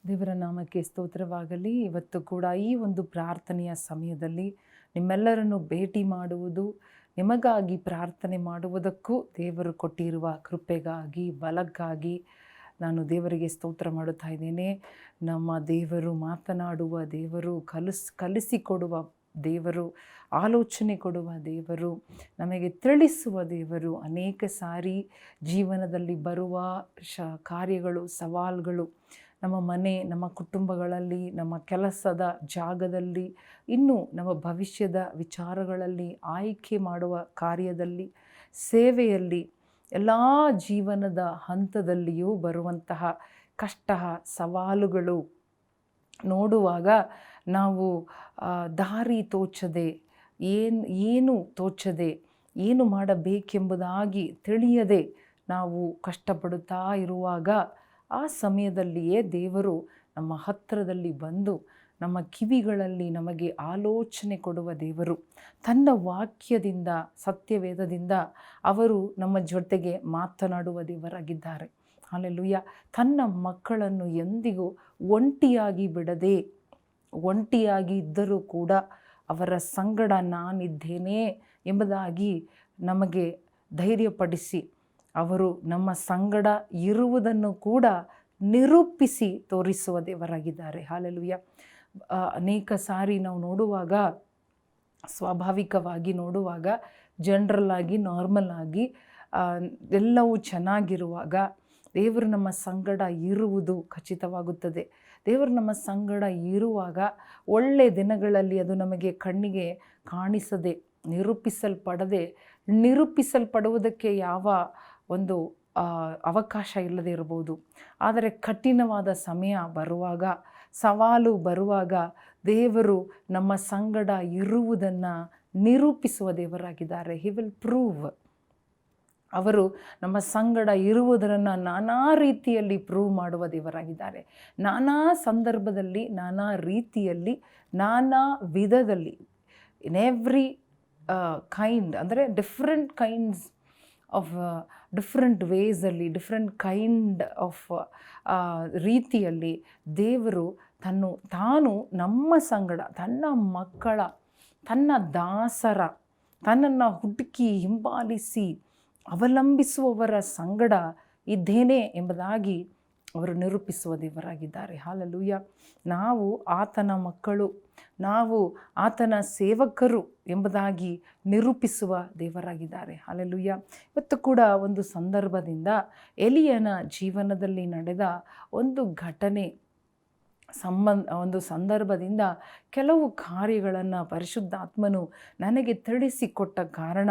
ದೇವರ ನಾಮಕ್ಕೆ ಸ್ತೋತ್ರವಾಗಲಿ. ಇವತ್ತು ಕೂಡ ಈ ಒಂದು ಪ್ರಾರ್ಥನೆಯ ಸಮಯದಲ್ಲಿ ನಿಮ್ಮೆಲ್ಲರನ್ನು ಭೇಟಿ ಮಾಡುವುದು, ನಿಮಗಾಗಿ ಪ್ರಾರ್ಥನೆ ಮಾಡುವುದಕ್ಕೂ ದೇವರು ಕೊಟ್ಟಿರುವ ಕೃಪೆಗಾಗಿ, ಬಲಕ್ಕಾಗಿ ನಾನು ದೇವರಿಗೆ ಸ್ತೋತ್ರ ಮಾಡುತ್ತಾ ಇದ್ದೇನೆ. ನಮ್ಮ ದೇವರು ಮಾತನಾಡುವ ದೇವರು, ಕಲಿಸಿಕೊಡುವ ದೇವರು, ಆಲೋಚನೆ ಕೊಡುವ ದೇವರು, ನಮಗೆ ತಿಳಿಸುವ ದೇವರು. ಅನೇಕ ಸಾರಿ ಜೀವನದಲ್ಲಿ ಬರುವ ಕಾರ್ಯಗಳು, ಸವಾಲುಗಳು ನಮ್ಮ ಮನೆ, ನಮ್ಮ ಕುಟುಂಬಗಳಲ್ಲಿ, ನಮ್ಮ ಕೆಲಸದ ಜಾಗದಲ್ಲಿ, ಇನ್ನು ನಮ್ಮ ಭವಿಷ್ಯದ ವಿಚಾರಗಳಲ್ಲಿ, ಆಯ್ಕೆ ಮಾಡುವ ಕಾರ್ಯದಲ್ಲಿ, ಸೇವೆಯಲ್ಲಿ, ಎಲ್ಲ ಜೀವನದ ಹಂತದಲ್ಲಿಯೂ ಬರುವಂತಹ ಕಷ್ಟ, ಸವಾಲುಗಳು ನೋಡುವಾಗ ನಾವು ದಾರಿ ತೋಚದೆ, ಏನು ತೋಚದೆ, ಏನು ಮಾಡಬೇಕೆಂಬುದಾಗಿ ತಿಳಿಯದೆ ನಾವು ಕಷ್ಟಪಡುತ್ತಾ ಇರುವಾಗ ಆ ಸಮಯದಲ್ಲಿಯೇ ದೇವರು ನಮ್ಮ ಹತ್ತಿರದಲ್ಲಿ ಬಂದು ನಮ್ಮ ಕಿವಿಗಳಲ್ಲಿ ನಮಗೆ ಆಲೋಚನೆ ಕೊಡುವ ದೇವರು. ತನ್ನ ವಾಕ್ಯದಿಂದ, ಸತ್ಯವೇದದಿಂದ ಅವರು ನಮ್ಮ ಜೊತೆಗೆ ಮಾತನಾಡುವ ದೇವರಾಗಿದ್ದಾರೆ. ಹಲ್ಲೆಲೂಯಾ. ತನ್ನ ಮಕ್ಕಳನ್ನು ಎಂದಿಗೂ ಒಂಟಿಯಾಗಿ ಬಿಡದೆ, ಒಂಟಿಯಾಗಿ ಇದ್ದರೂ ಕೂಡ ಅವರ ಸಂಗಡ ನಾನಿದ್ದೇನೆ ಎಂಬುದಾಗಿ ನಮಗೆ ಧೈರ್ಯಪಡಿಸಿ, ಅವರು ನಮ್ಮ ಸಂಗಡ ಇರುವುದನ್ನು ಕೂಡ ನಿರೂಪಿಸಿ ತೋರಿಸುವ ದೇವರಾಗಿದ್ದಾರೆ. ಹಲ್ಲೆಲೂಯಾ. ಅನೇಕ ಸಾರಿ ನಾವು ನೋಡುವಾಗ, ಸ್ವಾಭಾವಿಕವಾಗಿ ನೋಡುವಾಗ, ಜನರಲ್ ಆಗಿ, ನಾರ್ಮಲ್ ಆಗಿ ಎಲ್ಲವೂ ಚೆನ್ನಾಗಿರುವಾಗ ದೇವರು ನಮ್ಮ ಸಂಗಡ ಇರುವುದು ಖಚಿತವಾಗುತ್ತದೆ. ದೇವರು ನಮ್ಮ ಸಂಗಡ ಇರುವಾಗ ಒಳ್ಳೆಯ ದಿನಗಳಲ್ಲಿ ಅದು ನಮಗೆ ಕಣ್ಣಿಗೆ ಕಾಣಿಸದೆ, ನಿರೂಪಿಸಲ್ಪಡುವುದಕ್ಕೆ ಯಾವ ಒಂದು ಅವಕಾಶ ಇಲ್ಲದೆ ಇರಬಹುದು. ಆದರೆ ಕಠಿಣವಾದ ಸಮಯ ಬರುವಾಗ, ಸವಾಲು ಬರುವಾಗ ದೇವರು ನಮ್ಮ ಸಂಗಡ ಇರುವುದನ್ನು ನಿರೂಪಿಸುವ ದೇವರಾಗಿದ್ದಾರೆ. He will prove. ಅವರು ನಮ್ಮ ಸಂಗಡ ಇರುವುದನ್ನು ನಾನಾ ರೀತಿಯಲ್ಲಿ ಪ್ರೂವ್ ಮಾಡುವ ದೇವರಾಗಿದ್ದಾರೆ. ನಾನಾ ಸಂದರ್ಭದಲ್ಲಿ, ನಾನಾ ರೀತಿಯಲ್ಲಿ, ನಾನಾ ವಿಧದಲ್ಲಿ, ಇನ್ ಎವ್ರಿ ಕೈಂಡ್, ಅಂದರೆ ಡಿಫ್ರೆಂಟ್ ಕೈಂಡ್ಸ್ ಆಫ್ ಡಿಫ್ರೆಂಟ್ ವೇಸಲ್ಲಿ, ಡಿಫ್ರೆಂಟ್ ಕೈಂಡ್ ಆಫ್ ರೀತಿಯಲ್ಲಿ ದೇವರು ತಾನು ನಮ್ಮ ಸಂಗಡ, ತನ್ನ ಮಕ್ಕಳ, ತನ್ನ ದಾಸರ, ತನ್ನನ್ನು ಹುಡುಕಿ ಹಿಂಬಾಲಿಸಿ ಅವಲಂಬಿಸುವವರ ಸಂಗಡ ಇದ್ದೇನೆ ಎಂಬುದಾಗಿ ಅವರು ನಿರೂಪಿಸುವ ದೇವರಾಗಿದ್ದಾರೆ. ಹಲ್ಲೆಲೂಯಾ. ನಾವು ಆತನ ಮಕ್ಕಳು, ನಾವು ಆತನ ಸೇವಕರು ಎಂಬುದಾಗಿ ನಿರೂಪಿಸುವ ದೇವರಾಗಿದ್ದಾರೆ. ಹಲ್ಲೆಲೂಯಾ. ಇವತ್ತು ಕೂಡ ಒಂದು ಸಂದರ್ಭದಿಂದ, ಎಲಿಯನ ಜೀವನದಲ್ಲಿ ನಡೆದ ಒಂದು ಘಟನೆ ಒಂದು ಸಂದರ್ಭದಿಂದ ಕೆಲವು ಕಾರ್ಯಗಳನ್ನು ಪರಿಶುದ್ಧಾತ್ಮನು ನನಗೆ ತಿಳಿಸಿಕೊಟ್ಟ ಕಾರಣ,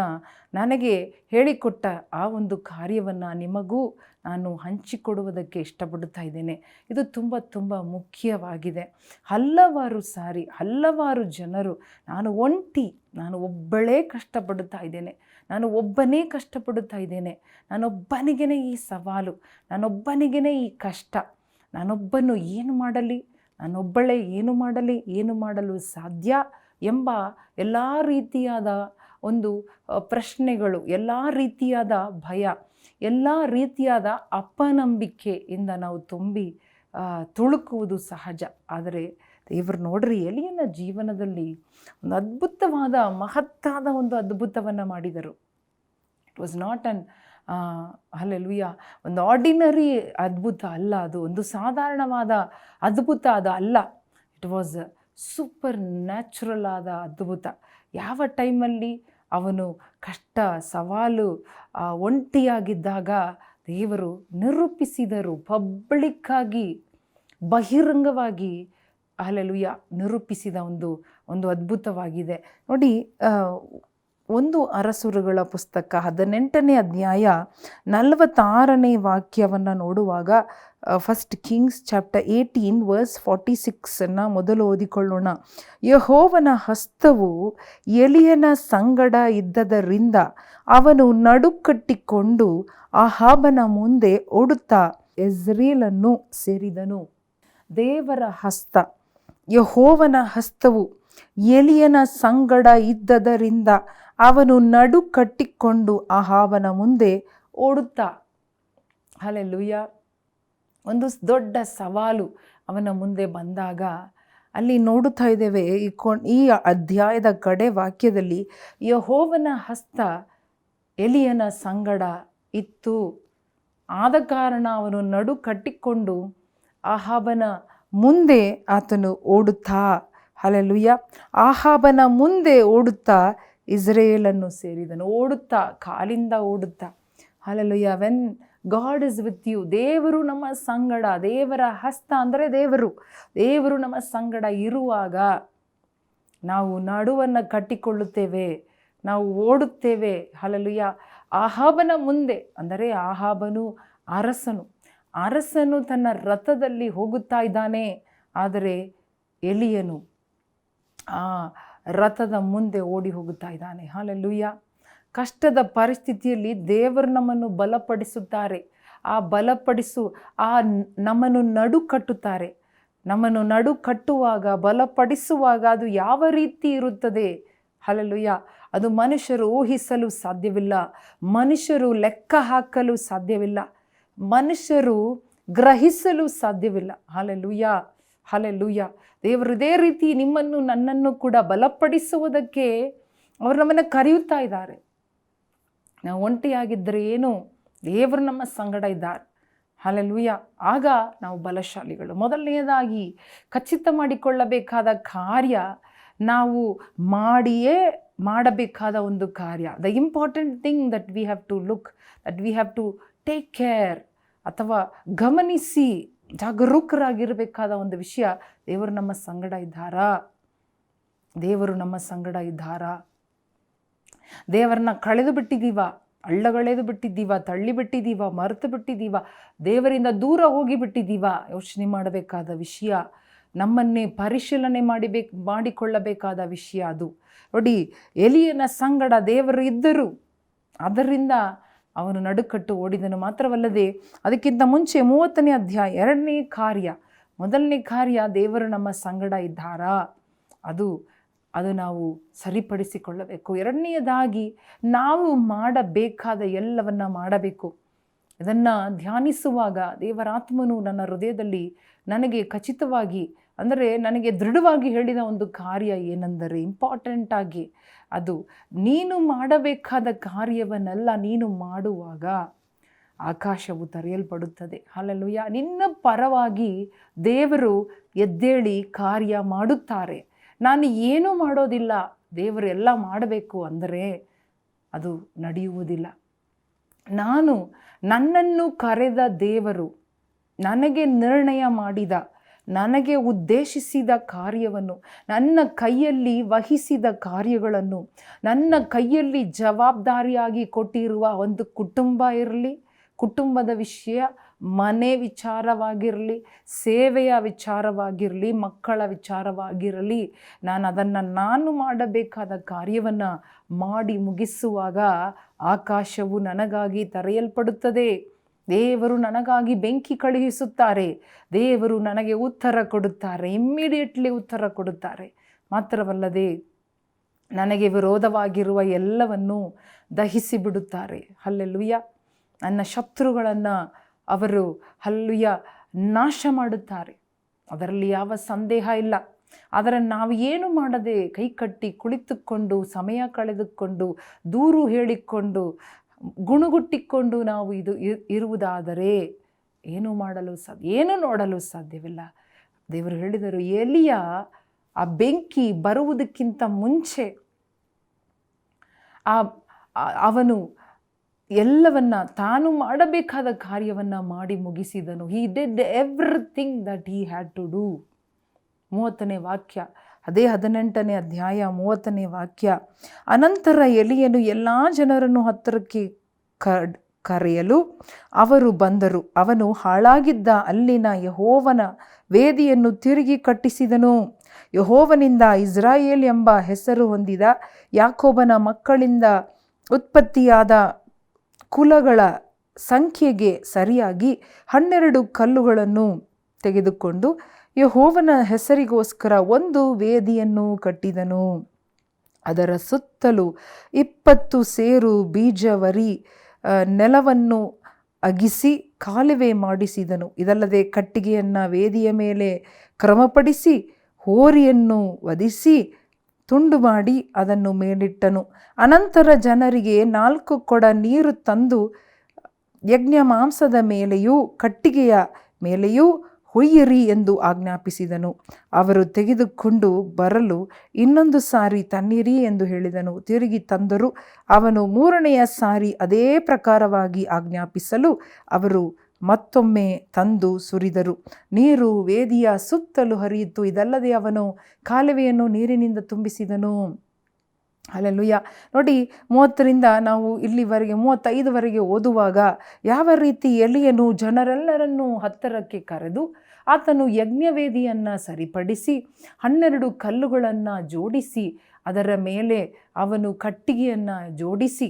ನನಗೆ ಹೇಳಿಕೊಟ್ಟ ಆ ಒಂದು ಕಾರ್ಯವನ್ನು ನಿಮಗೂ ನಾನು ಹಂಚಿಕೊಡುವುದಕ್ಕೆ ಇಷ್ಟಪಡುತ್ತಾ ಇದ್ದೇನೆ. ಇದು ತುಂಬ ತುಂಬ ಮುಖ್ಯವಾಗಿದೆ. ಹಲವಾರು ಜನರು ನಾನು ಒಬ್ಬಳೇ ಕಷ್ಟಪಡುತ್ತಾ ಇದ್ದೇನೆ, ನಾನು ಒಬ್ಬನೇ ಕಷ್ಟಪಡುತ್ತಾ ಇದ್ದೇನೆ, ನಾನೊಬ್ಬನಿಗೇ ಈ ಸವಾಲು, ನಾನೊಬ್ಬನಿಗೇ ಈ ಕಷ್ಟ, ನಾನೊಬ್ಬನು ನಾನೊಬ್ಬಳೇ ಏನು ಮಾಡಲು ಸಾಧ್ಯ ಎಂಬ ಎಲ್ಲ ರೀತಿಯಾದ ಒಂದು ಪ್ರಶ್ನೆಗಳು, ಎಲ್ಲ ರೀತಿಯಾದ ಭಯ, ಎಲ್ಲ ರೀತಿಯಾದ ಅಪನಂಬಿಕೆಯಿಂದ ನಾವು ತುಳುಕುವುದು ಸಹಜ. ಆದರೆ ದೇವರು ನೋಡ್ರಿ, ಎಲಿಯನ ಜೀವನದಲ್ಲಿ ಒಂದು ಅದ್ಭುತವಾದ, ಮಹತ್ತಾದ ಒಂದು ಅದ್ಭುತವನ್ನು ಮಾಡಿದರು. ಇಟ್ ವಾಸ್ ನಾಟ್ ಹಲ್ಲೆಲೂಯಾ, ಒಂದು ಆರ್ಡಿನರಿ ಅದ್ಭುತ ಅಲ್ಲ, ಅದು ಒಂದು ಸಾಧಾರಣವಾದ ಅದ್ಭುತ ಅದು ಅಲ್ಲ. ಇಟ್ ವಾಸ್ ಸೂಪರ್ ನ್ಯಾಚುರಲ್ ಆದ ಅದ್ಭುತ. ಯಾವ ಟೈಮಲ್ಲಿ ಅವನು ಕಷ್ಟ, ಸವಾಲು, ಒಂಟಿಯಾಗಿದ್ದಾಗ ದೇವರು ನಿರೂಪಿಸಿದರು. ಪಬ್ಲಿಕ್ಕಾಗಿ, ಬಹಿರಂಗವಾಗಿ ಹಲ್ಲೆಲೂಯಾ ನಿರೂಪಿಸಿದ ಒಂದು ಅದ್ಭುತವಾಗಿದೆ ನೋಡಿ. ಒಂದು ಅರಸುರುಗಳ ಪುಸ್ತಕ 18ನೇ ಅಧ್ಯಾಯ 46ನೇ ವಾಕ್ಯವನ್ನು ನೋಡುವಾಗ, ಫಸ್ಟ್ ಕಿಂಗ್ಸ್ ಚಾಪ್ಟರ್ 18 ವರ್ಸ್ 46 ಮೊದಲು ಓದಿಕೊಳ್ಳೋಣ. ಯೆಹೋವನ ಹಸ್ತವು ಎಲಿಯನ ಸಂಗಡ ಇದ್ದದರಿಂದ ಅವನು ನಡುಕಟ್ಟಿಕೊಂಡು ಅಹಾಬನ ಮುಂದೆ ಓಡುತ್ತಾ ಯೆಜ್ರೇಲನ್ನು ಸೇರಿದನು. ದೇವರ ಹಸ್ತ, ಯೆಹೋವನ ಹಸ್ತವು ಎಲಿಯನ ಸಂಗಡ ಇದ್ದದರಿಂದ ಅವನು ನಡು ಕಟ್ಟಿಕೊಂಡು ಅಹಾಬನ ಮುಂದೆ ಓಡುತ್ತಾ. ಹಲ್ಲೆಲೂಯಾ. ಒಂದು ದೊಡ್ಡ ಸವಾಲು ಅವನ ಮುಂದೆ ಬಂದಾಗ ಅಲ್ಲಿ ನೋಡುತ್ತಾ ಇದ್ದೇವೆ, ಈ ಅಧ್ಯಾಯದ ಕಡೆ ವಾಕ್ಯದಲ್ಲಿ ಯೆಹೋವನ ಹಸ್ತ ಎಲಿಯನ ಸಂಗಡ ಇತ್ತು. ಆದ ಕಾರಣ ಅವನು ನಡು ಕಟ್ಟಿಕೊಂಡು ಆಹಾಬನ ಮುಂದೆ ಆತನು ಓಡುತ್ತಾ, ಹಲ್ಲೆಲೂಯಾ, ಆಹಾಬನ ಮುಂದೆ ಓಡುತ್ತಾ ಇಸ್ರಾಯೇಲನ್ನು ಸೇರಿದನು. ಓಡುತ್ತಾ, ಕಾಲಿಂದ ಓಡುತ್ತಾ. Hallelujah. When God is with you, ದೇವರು ನಮ್ಮ ಸಂಗಡ, ದೇವರ ಹಸ್ತ ಅಂದರೆ ದೇವರು ನಮ್ಮ ಸಂಗಡ ಇರುವಾಗ ನಾವು ನಡುವನ್ನು ಕಟ್ಟಿಕೊಳ್ಳುತ್ತೇವೆ, ನಾವು ಓಡುತ್ತೇವೆ. ಹಲ್ಲೆಲೂಯಾ. ಆಹಾಬನ ಮುಂದೆ ಅಂದರೆ ಆಹಾಬನು ಅರಸನು ತನ್ನ ರಥದಲ್ಲಿ ಹೋಗುತ್ತಾ ಇದ್ದಾನೆ, ಆದರೆ ಎಲಿಯನು ಆ ರಥದ ಮುಂದೆ ಓಡಿ ಹೋಗುತ್ತಾ ಇದ್ದಾನೆ. ಹಲ್ಲೆಲೂಯಾ. ಕಷ್ಟದ ಪರಿಸ್ಥಿತಿಯಲ್ಲಿ ದೇವರು ನಮ್ಮನ್ನು ಬಲಪಡಿಸುತ್ತಾರೆ. ನಮ್ಮನ್ನು ನಡು ಕಟ್ಟುತ್ತಾರೆ. ನಮ್ಮನ್ನು ನಡು ಕಟ್ಟುವಾಗ, ಬಲಪಡಿಸುವಾಗ ಅದು ಯಾವ ರೀತಿ ಇರುತ್ತದೆ? ಹಲ್ಲೆಲೂಯಾ. ಅದು ಮನುಷ್ಯರು ಊಹಿಸಲು ಸಾಧ್ಯವಿಲ್ಲ, ಮನುಷ್ಯರು ಲೆಕ್ಕ ಹಾಕಲು ಸಾಧ್ಯವಿಲ್ಲ, ಮನುಷ್ಯರು ಗ್ರಹಿಸಲು ಸಾಧ್ಯವಿಲ್ಲ. Hallelujah, hallelujah. ದೇವರು ಇದೇ ರೀತಿ ನಿಮ್ಮನ್ನು ನನ್ನನ್ನು ಕೂಡ ಬಲಪಡಿಸುವುದಕ್ಕೆ ಅವರು ನಮ್ಮನ್ನು ಕರೆಯುತ್ತಾ ಇದ್ದಾರೆ. ನಾವು ಒಂಟಿಯಾಗಿದ್ದರೆ ಏನು, ದೇವರು ನಮ್ಮ ಸಂಗಡ ಇದ್ದಾರೆ. ಹಲ್ಲೆಲೂಯಾ. ಆಗ ನಾವು ಬಲಶಾಲಿಗಳು. ಮೊದಲನೆಯದಾಗಿ ಖಚಿತ ಮಾಡಿಕೊಳ್ಳಬೇಕಾದ ಕಾರ್ಯ, ನಾವು ಮಾಡಬೇಕಾದ ಒಂದು ಕಾರ್ಯ, the important thing that we have to look, that we have to take care, ಅಥವಾ ಗಮನಿಸಿ ಜಾಗರೂಕರಾಗಿರಬೇಕಾದ ಒಂದು ವಿಷಯ, ದೇವರು ನಮ್ಮ ಸಂಗಡ ಇದ್ದಾರಾ? ದೇವರು ನಮ್ಮ ಸಂಗಡ ಇದ್ದಾರಾ? ದೇವರನ್ನ ಕಳೆದು ಬಿಟ್ಟಿದ್ದೀವ, ಅಳ್ಳಗಳೆದು ಬಿಟ್ಟಿದ್ದೀವ, ತಳ್ಳಿ ಬಿಟ್ಟಿದ್ದೀವ, ಮರೆತು ಬಿಟ್ಟಿದ್ದೀವ, ದೇವರಿಂದ ದೂರ ಹೋಗಿ ಬಿಟ್ಟಿದ್ದೀವ? ಯೋಚನೆ ಮಾಡಬೇಕಾದ ವಿಷಯ, ನಮ್ಮನ್ನೇ ಪರಿಶೀಲನೆ ಮಾಡಿಕೊಳ್ಳಬೇಕಾದ ವಿಷಯ ಅದು. ನೋಡಿ, ಎಲಿಯನ ಸಂಗಡ ದೇವರು ಇದ್ದರು, ಅದರಿಂದ ಅವನು ನಡುಕಟ್ಟು ಓಡಿದನು. ಮಾತ್ರವಲ್ಲದೆ ಅದಕ್ಕಿಂತ ಮುಂಚೆ 30ನೇ ಅಧ್ಯಾಯ 2ನೇ ಕಾರ್ಯ, ಮೊದಲನೇ ಕಾರ್ಯ, ದೇವರು ನಮ್ಮ ಸಂಗಡ ಇದ್ದಾರಾ? ಅದು ನಾವು ಸರಿಪಡಿಸಿಕೊಳ್ಳಬೇಕು. 2ನೇದಾಗಿ ನಾವು ಮಾಡಬೇಕಾದ ಎಲ್ಲವನ್ನ ಮಾಡಬೇಕು. ಇದನ್ನು ಧ್ಯಾನಿಸುವಾಗ ದೇವರಾತ್ಮನು ನನ್ನ ಹೃದಯದಲ್ಲಿ ನನಗೆ ಖಚಿತವಾಗಿ, ಅಂದರೆ ನನಗೆ ದೃಢವಾಗಿ ಹೇಳಿದ ಒಂದು ಕಾರ್ಯ ಏನೆಂದರೆ, ಇಂಪಾರ್ಟೆಂಟಾಗಿ ಅದು, ನೀನು ಮಾಡಬೇಕಾದ ಕಾರ್ಯವನ್ನೆಲ್ಲ ನೀನು ಮಾಡುವಾಗ ಆಕಾಶವು ತೆರೆಯಲ್ಪಡುತ್ತದೆ. ಹಲ್ಲೆಲೂಯಾ. ನಿನ್ನ ಪರವಾಗಿ ದೇವರು ಎದ್ದೇಳಿ ಕಾರ್ಯ ಮಾಡುತ್ತಾರೆ. ನಾನು ಏನೂ ಮಾಡೋದಿಲ್ಲ, ದೇವರು ಎಲ್ಲ ಮಾಡಬೇಕು ಅಂದರೆ ಅದು ನಡೆಯುವುದಿಲ್ಲ. ನನ್ನನ್ನು ಕರೆದ ದೇವರು, ನನಗೆ ನಿರ್ಣಯ ಮಾಡಿದ, ನನಗೆ ಉದ್ದೇಶಿಸಿದ ಕಾರ್ಯವನ್ನು, ನನ್ನ ಕೈಯಲ್ಲಿ ವಹಿಸಿದ ಕಾರ್ಯಗಳನ್ನು, ನನ್ನ ಕೈಯಲ್ಲಿ ಜವಾಬ್ದಾರಿಯಾಗಿ ಕೊಟ್ಟಿರುವ ಒಂದು ಕುಟುಂಬ ಇರಲಿ, ಕುಟುಂಬದ ವಿಷಯ, ಮನೆ ವಿಚಾರವಾಗಿರಲಿ, ಸೇವೆಯ ವಿಚಾರವಾಗಿರಲಿ, ಮಕ್ಕಳ ವಿಚಾರವಾಗಿರಲಿ, ನಾನು ಮಾಡಬೇಕಾದ ಕಾರ್ಯವನ್ನು ಮಾಡಿ ಮುಗಿಸುವಾಗ ಆಕಾಶವು ನನಗಾಗಿ ತೆರೆಯಲ್ಪಡುತ್ತದೆ. ದೇವರು ನನಗಾಗಿ ಬೆಂಕಿ ಕಳುಹಿಸುತ್ತಾರೆ. ದೇವರು ನನಗೆ ಉತ್ತರ ಕೊಡುತ್ತಾರೆ, ಇಮ್ಮಿಡಿಯೇಟ್ಲಿ ಉತ್ತರ ಕೊಡುತ್ತಾರೆ. ಮಾತ್ರವಲ್ಲದೆ ನನಗೆ ವಿರೋಧವಾಗಿರುವ ಎಲ್ಲವನ್ನೂ ದಹಿಸಿ ಬಿಡುತ್ತಾರೆ. ಹಲ್ಲೆಲೂಯಾ. ನನ್ನ ಶತ್ರುಗಳನ್ನು ಅವರು ಹಲ್ಲೆಲೂಯಾ ನಾಶ ಮಾಡುತ್ತಾರೆ, ಅದರಲ್ಲಿ ಯಾವ ಸಂದೇಹ ಇಲ್ಲ. ಆದರೆ ನಾವು ಏನು ಮಾಡದೆ ಕೈಕಟ್ಟಿ ಕುಳಿತುಕೊಂಡು, ಸಮಯ ಕಳೆದುಕೊಂಡು, ದೂರು ಹೇಳಿಕೊಂಡು, ಗುಣಗುಟ್ಟಿಕೊಂಡು ನಾವು ಇರುವುದಾದರೆ ಏನು ನೋಡಲು ಸಾಧ್ಯವಿಲ್ಲ. ದೇವರು ಹೇಳಿದರು, ಎಲಿಯ ಆ ಬೆಂಕಿ ಬರುವುದಕ್ಕಿಂತ ಮುಂಚೆ ಅವನು ಎಲ್ಲವನ್ನ, ತಾನು ಮಾಡಬೇಕಾದ ಕಾರ್ಯವನ್ನು ಮಾಡಿ ಮುಗಿಸಿದನು. He did everything that he had to do. 30ನೇ ವಾಕ್ಯ, ಅದೇ 18ನೇ ಅಧ್ಯಾಯ 30ನೇ ವಾಕ್ಯ. ಅನಂತರ ಎಲಿಯನು ಎಲ್ಲ ಜನರನ್ನು ಹತ್ತಿರಕ್ಕೆ ಕರೆಯಲು ಅವರು ಬಂದರು. ಅವನು ಹಾಳಾಗಿದ್ದ ಅಲ್ಲಿನ ಯೆಹೋವನ ವೇದಿಯನ್ನು ತಿರುಗಿ ಕಟ್ಟಿಸಿದನು. ಯೆಹೋವನಿಂದ ಇಸ್ರಾಯೇಲ್ ಎಂಬ ಹೆಸರು ಹೊಂದಿದ ಯಾಕೋಬನ ಮಕ್ಕಳಿಂದ ಉತ್ಪತ್ತಿಯಾದ ಕುಲಗಳ ಸಂಖ್ಯೆಗೆ ಸರಿಯಾಗಿ 12 ಕಲ್ಲುಗಳನ್ನು ತೆಗೆದುಕೊಂಡು ಯೆಹೋವನ ಹೆಸರಿಗೋಸ್ಕರ ಒಂದು ವೇದಿಯನ್ನು ಕಟ್ಟಿದನು. ಅದರ ಸುತ್ತಲೂ 20 ಸೇರು ಬೀಜವರಿ ನೆಲವನ್ನು ಅಗಿಸಿ ಕಾಲುವೆ ಮಾಡಿಸಿದನು. ಇದಲ್ಲದೆ ಕಟ್ಟಿಗೆಯನ್ನು ವೇದಿಯ ಮೇಲೆ ಕ್ರಮಪಡಿಸಿ ಹೋರಿಯನ್ನು ವಧಿಸಿ ತುಂಡು ಮಾಡಿ ಅದನ್ನು ಮೇಲಿಟ್ಟನು. ಅನಂತರ ಜನರಿಗೆ 4 ಕೊಡ ನೀರು ತಂದು ಯಜ್ಞ ಮಾಂಸದ ಮೇಲೆಯೂ ಕಟ್ಟಿಗೆಯ ಮೇಲೆಯೂ ಹೊಯ್ಯಿರಿ ಎಂದು ಆಜ್ಞಾಪಿಸಿದನು. ಅವರು ತೆಗೆದುಕೊಂಡು ಬರಲು ಇನ್ನೊಂದು ಸಾರಿ ತನ್ನಿರಿ ಎಂದು ಹೇಳಿದನು. ತಿರುಗಿ ತಂದರು. ಅವನು 3ನೆಯ ಸಾರಿ ಅದೇ ಪ್ರಕಾರವಾಗಿ ಆಜ್ಞಾಪಿಸಲು ಅವರು ಮತ್ತೊಮ್ಮೆ ತಂದು ಸುರಿದರು. ನೀರು ವೇದಿಯ ಸುತ್ತಲೂ ಹರಿಯಿತು. ಇದಲ್ಲದೆ ಅವನು ಕಾಲುವೆಯನ್ನು ನೀರಿನಿಂದ ತುಂಬಿಸಿದನು. ಹಲ್ಲೆಲೂಯಾ. ನೋಡಿ, 30ರಿಂದ ನಾವು ಇಲ್ಲಿವರೆಗೆ 35ವರೆಗೆ ಓದುವಾಗ ಯಾವ ರೀತಿ ಎಲಿಯನು ಜನರೆಲ್ಲರನ್ನೂ ಹತ್ತಿರಕ್ಕೆ ಕರೆದು ಆತನು ಯಜ್ಞವೇದಿಯನ್ನು ಸರಿಪಡಿಸಿ 12 ಕಲ್ಲುಗಳನ್ನು ಜೋಡಿಸಿ ಅದರ ಮೇಲೆ ಅವನು ಕಟ್ಟಿಗೆಯನ್ನು ಜೋಡಿಸಿ,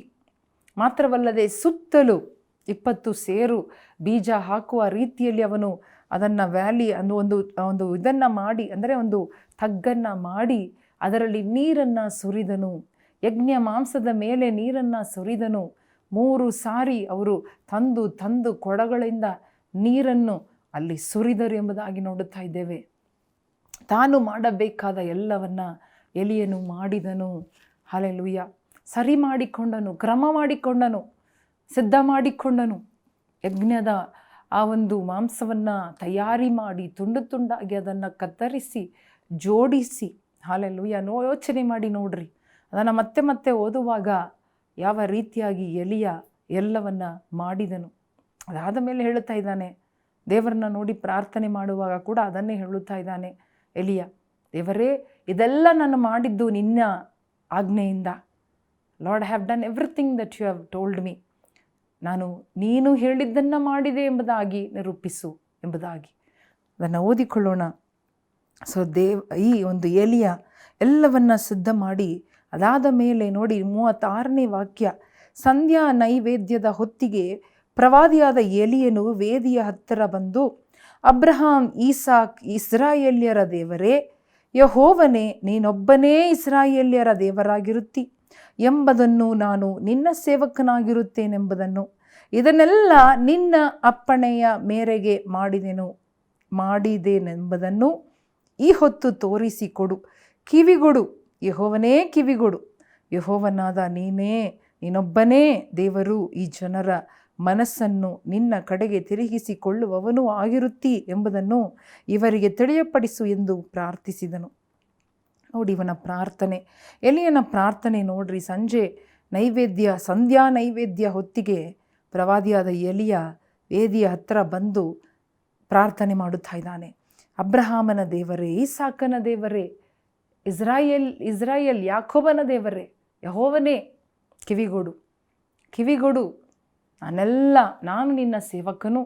ಮಾತ್ರವಲ್ಲದೆ ಸುತ್ತಲೂ 20 ಸೇರು ಬೀಜ ಹಾಕುವ ರೀತಿಯಲ್ಲಿ ಅವನು ಅದನ್ನು ವ್ಯಾಲಿ ಒಂದು ಇದನ್ನು ಮಾಡಿ, ಅಂದರೆ ಒಂದು ತಗ್ಗನ್ನು ಮಾಡಿ ಅದರಲ್ಲಿ ನೀರನ್ನು ಸುರಿದನು. ಯಜ್ಞ ಮಾಂಸದ ಮೇಲೆ ನೀರನ್ನು ಸುರಿದನು. 3 ಸಾರಿ ಅವರು ತಂದು ಕೊಡಗಳಿಂದ ನೀರನ್ನು ಅಲ್ಲಿ ಸುರಿದರು ಎಂಬುದಾಗಿ ನೋಡುತ್ತಾ ಇದ್ದೇವೆ. ತಾನು ಮಾಡಬೇಕಾದ ಎಲ್ಲವನ್ನ ಎಲಿಯನು ಮಾಡಿದನು. ಹಲ್ಲೆಲೂಯಾ. ಸರಿ ಮಾಡಿಕೊಂಡನು, ಕ್ರಮ ಮಾಡಿಕೊಂಡನು, ಸಿದ್ಧ ಮಾಡಿಕೊಂಡನು. ಯಜ್ಞದ ಆ ಒಂದು ಮಾಂಸವನ್ನು ತಯಾರಿ ಮಾಡಿ ತುಂಡು ತುಂಡಾಗಿ ಅದನ್ನು ಕತ್ತರಿಸಿ ಜೋಡಿಸಿ, ಹಲ್ಲೆಲೂಯಾ. ಯೋಚನೆ ಮಾಡಿ ನೋಡ್ರಿ, ಅದನ್ನು ಮತ್ತೆ ಮತ್ತೆ ಓದುವಾಗ ಯಾವ ರೀತಿಯಾಗಿ ಎಲಿಯ ಎಲ್ಲವನ್ನ ಮಾಡಿದನು. ಅದಾದ ಮೇಲೆ ಹೇಳುತ್ತಾ ಇದ್ದಾನೆ, ದೇವರನ್ನ ನೋಡಿ ಪ್ರಾರ್ಥನೆ ಮಾಡುವಾಗ ಕೂಡ ಅದನ್ನೇ ಹೇಳುತ್ತಾ ಇದ್ದಾನೆ ಎಲಿಯ. ದೇವರೇ, ಇದೆಲ್ಲ ನಾನು ಮಾಡಿದ್ದು ನಿನ್ನ ಆಜ್ಞೆಯಿಂದ. Lord, have done everything that you have told me. ನೀನು ಹೇಳಿದ್ದನ್ನು ಮಾಡಿದೆ ಎಂಬುದಾಗಿ ನಿರೂಪಿಸು ಎಂಬುದಾಗಿ ಅದನ್ನು ಓದಿಕೊಳ್ಳೋಣ. ಸೊ ಈ ಒಂದು ಎಲಿಯ ಎಲ್ಲವನ್ನ ಸಿದ್ಧ ಮಾಡಿ ಅದಾದ ಮೇಲೆ ನೋಡಿ 36ನೇ ವಾಕ್ಯ, ಸಂಧ್ಯಾ ನೈವೇದ್ಯದ ಹೊತ್ತಿಗೆ ಪ್ರವಾದಿಯಾದ ಎಲಿಯನು ವೇದಿಯ ಹತ್ತಿರ ಬಂದು, ಅಬ್ರಹಾಂ, ಈಸಾಕ್, ಇಸ್ರಾಯೇಲ್ಯರ ದೇವರೇ, ಯೆಹೋವನೇ, ನೀನೊಬ್ಬನೇ ಇಸ್ರಾಯೇಲ್ಯರ ದೇವರಾಗಿರುತ್ತಿ ಎಂಬುದನ್ನು, ನಾನು ನಿನ್ನ ಸೇವಕನಾಗಿರುತ್ತೇನೆಂಬುದನ್ನು, ಇದನ್ನೆಲ್ಲ ನಿನ್ನ ಅಪ್ಪಣೆಯ ಮೇರೆಗೆ ಮಾಡಿದೇನೆಂಬುದನ್ನು ಈ ಹೊತ್ತು ತೋರಿಸಿಕೊಡು. ಕಿವಿಗೊಡು, ಯೆಹೋವನೇ, ಕಿವಿಗೊಡು. ಯೆಹೋವನಾದ ನೀನೊಬ್ಬನೇ ದೇವರು, ಈ ಜನರ ಮನಸ್ಸನ್ನು ನಿನ್ನ ಕಡೆಗೆ ತಿರುಗಿಸಿಕೊಳ್ಳುವವನೂ ಆಗಿರುತ್ತಿ ಎಂಬುದನ್ನು ಇವರಿಗೆ ತಿಳಿಯಪಡಿಸು ಎಂದು ಪ್ರಾರ್ಥಿಸಿದನು. ನೋಡಿ ಇವನ ಪ್ರಾರ್ಥನೆ, ಎಲಿಯನ ಪ್ರಾರ್ಥನೆ ನೋಡ್ರಿ. ಸಂಧ್ಯಾ ನೈವೇದ್ಯ ಹೊತ್ತಿಗೆ ಪ್ರವಾದಿಯಾದ ಎಲಿಯ ವೇದಿಯ ಹತ್ತಿರ ಬಂದು ಪ್ರಾರ್ಥನೆ ಮಾಡುತ್ತಾ ಇದ್ದಾನೆ. ಅಬ್ರಹಾಮನ ದೇವರೇ, ಈಸಾಕನ ದೇವರೇ, ಇಸ್ರಾಯೇಲ್ ಯಾಕೋಬನ ದೇವರೇ, ಯೆಹೋವನೇ, ಕಿವಿಗೊಡು. ನಾನು ನಿನ್ನ ಸೇವಕನು,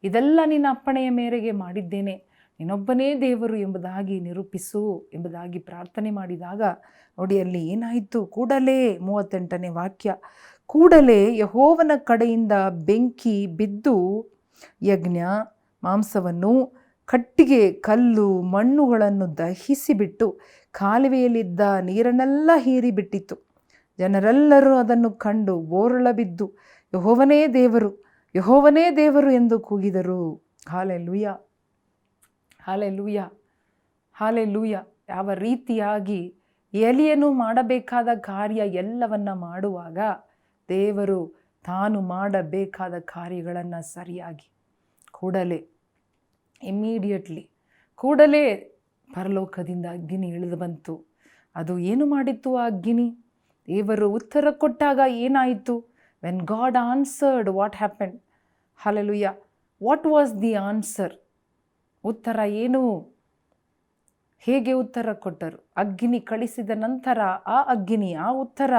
ಇದೆಲ್ಲ ನಿನ್ನ ಅಪ್ಪಣೆಯ ಮೇರೆಗೆ ಮಾಡಿದ್ದೇನೆ, ನೀನೊಬ್ಬನೇ ದೇವರು ಎಂಬುದಾಗಿ ನಿರೂಪಿಸು ಎಂಬುದಾಗಿ ಪ್ರಾರ್ಥನೆ ಮಾಡಿದಾಗ ನೋಡಿ ಅಲ್ಲಿ ಏನಾಯಿತು. ಕೂಡಲೇ 38ನೇ ವಾಕ್ಯ, ಕೂಡಲೇ ಯೆಹೋವನ ಕಡೆಯಿಂದ ಬೆಂಕಿ ಬಿದ್ದು ಯಜ್ಞ ಮಾಂಸವನ್ನು, ಕಟ್ಟಿಗೆ, ಕಲ್ಲು, ಮಣ್ಣುಗಳನ್ನು ದಹಿಸಿಬಿಟ್ಟು ಕಾಲುವೆಯಲ್ಲಿದ್ದ ನೀರನ್ನೆಲ್ಲ ಹೀರಿಬಿಟ್ಟಿತು. ಜನರೆಲ್ಲರೂ ಅದನ್ನು ಕಂಡು ಬೋರಳಬಿದ್ದು, ಯೆಹೋವನೇ ದೇವರು, ಯೆಹೋವನೇ ದೇವರು ಎಂದು ಕೂಗಿದರು. Hallelujah, hallelujah, hallelujah. ಯಾವ ರೀತಿಯಾಗಿ ಎಲಿಯನು ಮಾಡಬೇಕಾದ ಕಾರ್ಯ ಎಲ್ಲವನ್ನ ಮಾಡುವಾಗ ದೇವರು ತಾನು ಮಾಡಬೇಕಾದ ಕಾರ್ಯಗಳನ್ನು ಸರಿಯಾಗಿ ಕೂಡಲೇ ಪರಲೋಕದಿಂದ ಅಗ್ನಿ ಇಳಿದು ಬಂತು. ಅದು ಏನು ಮಾಡಿತ್ತು ಆ ಅಗ್ನಿ? ದೇವರು ಉತ್ತರ ಕೊಟ್ಟಾಗ ಏನಾಯಿತು? When god answered, what happen? Hallelujah. What was the answer? ಉತ್ತರ ಏನು? ಹೇಗೆ ಉತ್ತರ ಕೊಟ್ಟರು? ಅಗ್ನಿ ಕಳಿಸಿದ ನಂತರ ಆ ಉತ್ತರ